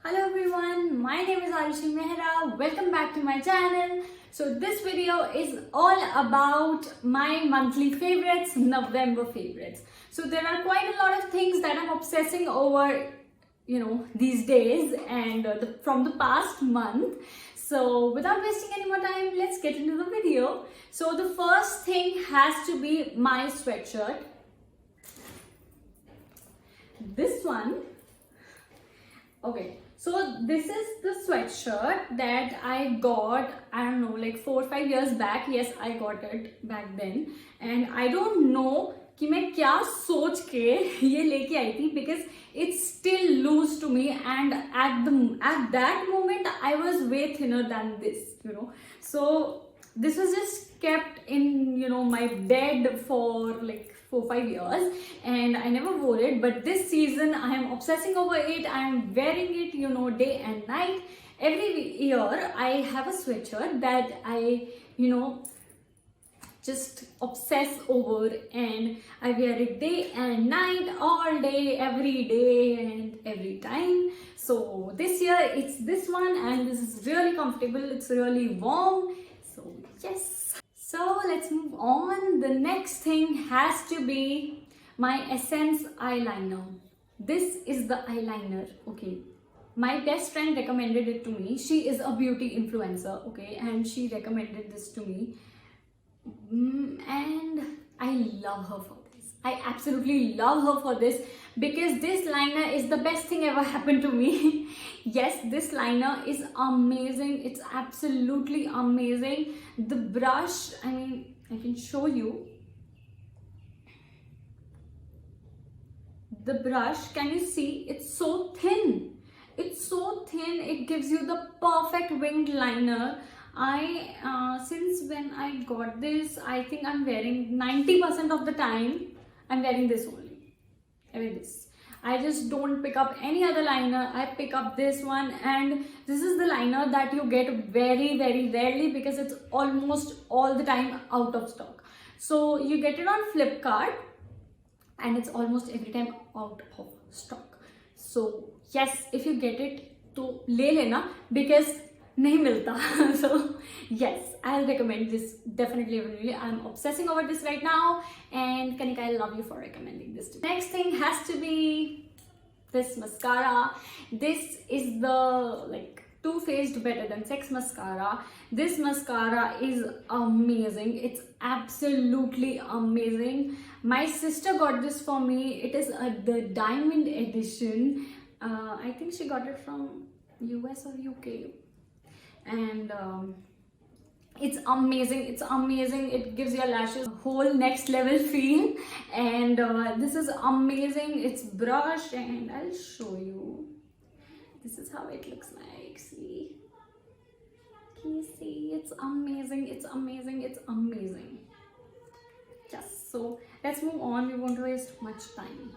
Hello everyone, my name is Arushi Mehra. Welcome back to my channel. So this video is all about my monthly favorites, November favorites. So there are quite a lot of things that I'm obsessing over, these days and from the past month. So without wasting any more time, let's get into the video. So the first thing has to be my sweatshirt. This one. Okay, so this is the sweatshirt that I got, I don't know, like 4 or 5 years back. Yes, I got it back then. And I don't know कि मैं क्या सोच के ये लेके आई थी, because it's still loose to me, and at that moment I was way thinner than this. So this was just kept in my bed for like 4-5 years and I never wore it, but this season I am obsessing over it. I am wearing it day and night. Every year I have a sweatshirt that I just obsess over, and I wear it day and night, all day, every day and every time. So this year it's this one, and this is really comfortable, it's really warm. So yes, so let's move on. The next thing has to be my Essence eyeliner. This is the eyeliner. Okay, my best friend recommended it to me. She is a beauty influencer, okay, and she recommended this to me. And I love her for this. I absolutely love her for this, because this liner is the best thing ever happened to me. Yes, this liner is amazing. It's absolutely amazing. The brush, I mean, I can show you. The brush, can you see? It's so thin. It's so thin. It gives you the perfect winged liner. Since when I got this, I think I'm wearing 90% of the time, I'm wearing this only. I wear this. I just don't pick up any other liner. I pick up this one, and this is the liner that you get very, very rarely, because it's almost all the time out of stock. So you get it on Flipkart, and it's almost every time out of stock. So yes, if you get it, to le lena, because nahi milta. So yes, I'll recommend this definitely. I'm obsessing over this right now, and Kanika, I love you for recommending this to me. Next thing has to be this mascara. This is the Too Faced Better Than Sex mascara. This mascara is amazing. It's absolutely amazing. My sister got this for me. It is the diamond edition. I think she got it from US or UK. And it's amazing. It gives your lashes a whole next level feel, and this is amazing. It's brushed, and I'll show you. This is how it looks like. See, can you see? It's amazing. Just so let's move on. We won't waste much time.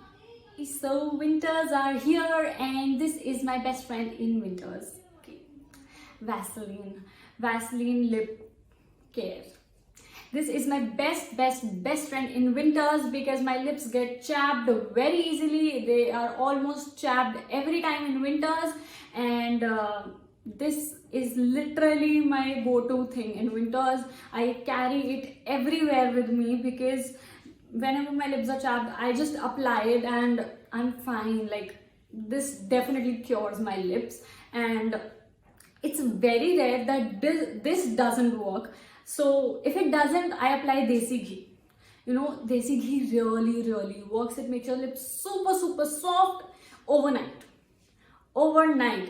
So winters are here, and this is my best friend in winters. Vaseline lip care. This is my best friend in winters, because my lips get chapped very easily. They are almost chapped every time in winters, and this is literally my go-to thing in winters. I carry it everywhere with me, because whenever my lips are chapped, I just apply it and I'm fine. This definitely cures my lips, and it's very rare that this doesn't work. So if it doesn't, I apply Desi Ghee. Desi Ghee really works. It makes your lips super soft overnight.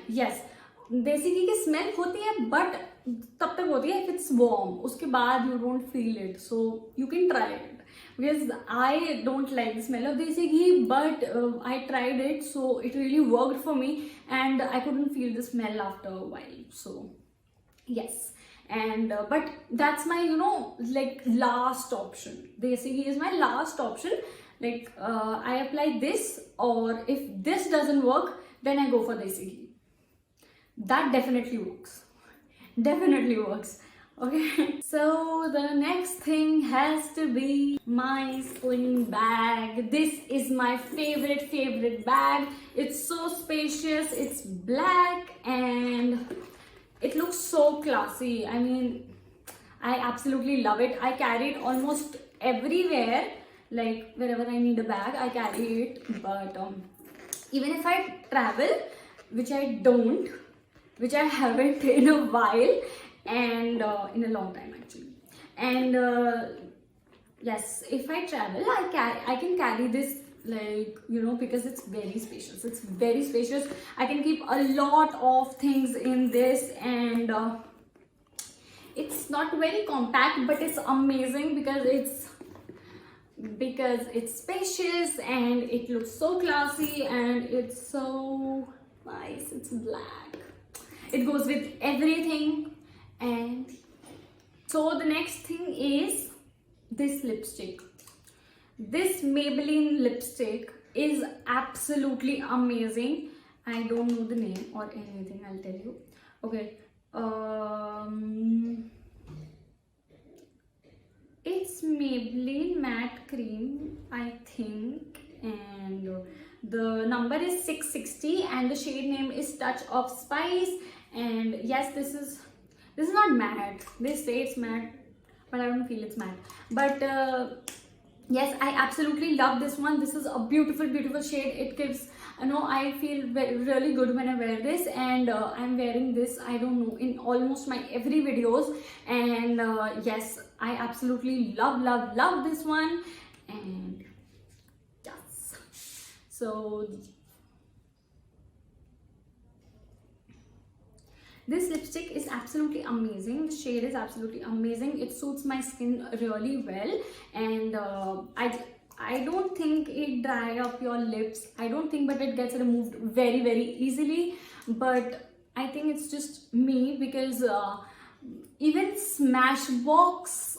Yes, Desi Ghee की smell होती है, but तब तक होती है if it's warm. उसके बाद you don't feel it. So you can try it. Because I don't like the smell of Desi Ghee, but I tried it, so it really worked for me, and I couldn't feel the smell after a while. So yes, and but that's my last option. Desi Ghee is my last option. I apply this, or if this doesn't work, then I go for Desi Ghee. That definitely works. Okay, so the next thing has to be my sling bag. This is my favorite bag. It's so spacious, it's black and it looks so classy. I mean, I absolutely love it. I carry it almost everywhere, like wherever I need a bag, I carry it. But even if I travel, which I don't, which I haven't in a while, and in a long time actually, and yes, if I travel, I can carry this, like, you know, because it's very spacious. It's very spacious. I can keep a lot of things in this, and it's not very compact, but it's amazing because it's spacious and it looks so classy and it's so nice. It's black. It goes with everything. And so the next thing is this lipstick. This Maybelline lipstick is absolutely amazing. I don't know the name or anything, I'll tell you. Okay. It's Maybelline Matte Cream, I think, and the number is 660 and the shade name is Touch of Spice. And yes, this is not matte. They say it's matte, but I don't feel it's matte. But yes, I absolutely love this one. This is a beautiful shade. It gives, you know, I feel really good when I wear this, and I'm wearing this, I don't know, in almost my every videos. And yes, I absolutely love this one. And yes, so this lipstick is absolutely amazing. The shade is absolutely amazing. It suits my skin really well, and I don't think it dry up your lips. I don't think, but it gets removed very easily. But I think it's just me, because even Smashbox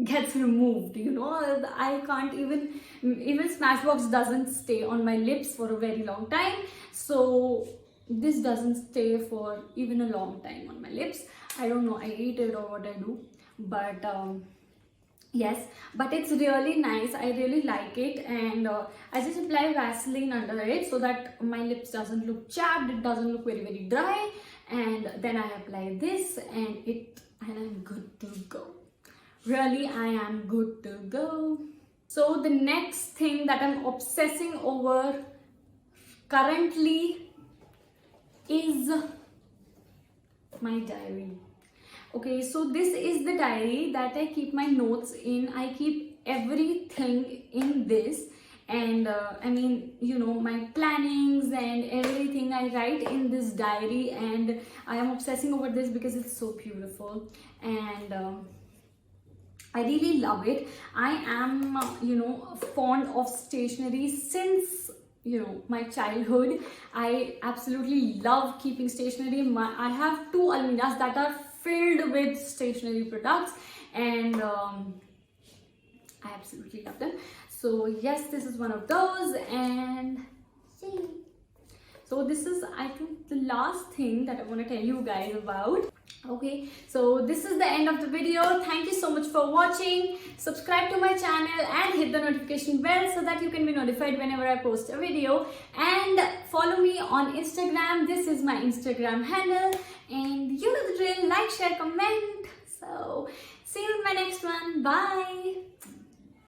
gets removed, you know. I can't even Smashbox doesn't stay on my lips for a very long time. So this doesn't stay for even a long time on my lips. I don't know, I eat it or what I do, but yes, but it's really nice. I really like it, and I just apply Vaseline under it so that my lips doesn't look chapped, it doesn't look very dry, and then I apply this, and I'm good to go. Really, I am good to go. So the next thing that I'm obsessing over currently is my diary. Okay, so this is the diary that I keep my notes in. I keep everything in this, and I mean, you know, my plannings and everything I write in this diary, and I am obsessing over this because it's so beautiful, and I really love it. I am you know, fond of stationery since, you know, my childhood. I absolutely love keeping stationery. I have 2 almiras that are filled with stationery products, and I absolutely love them. So yes, this is one of those, and yay. So this is, I think, the last thing that I want to tell you guys about. Okay, so this is the end of the video. Thank you so much for watching. Subscribe to my channel and hit the notification bell so that you can be notified whenever I post a video, and follow me on Instagram. This is my Instagram handle, and you know the drill. Like, share, comment. So see you in my next one. Bye.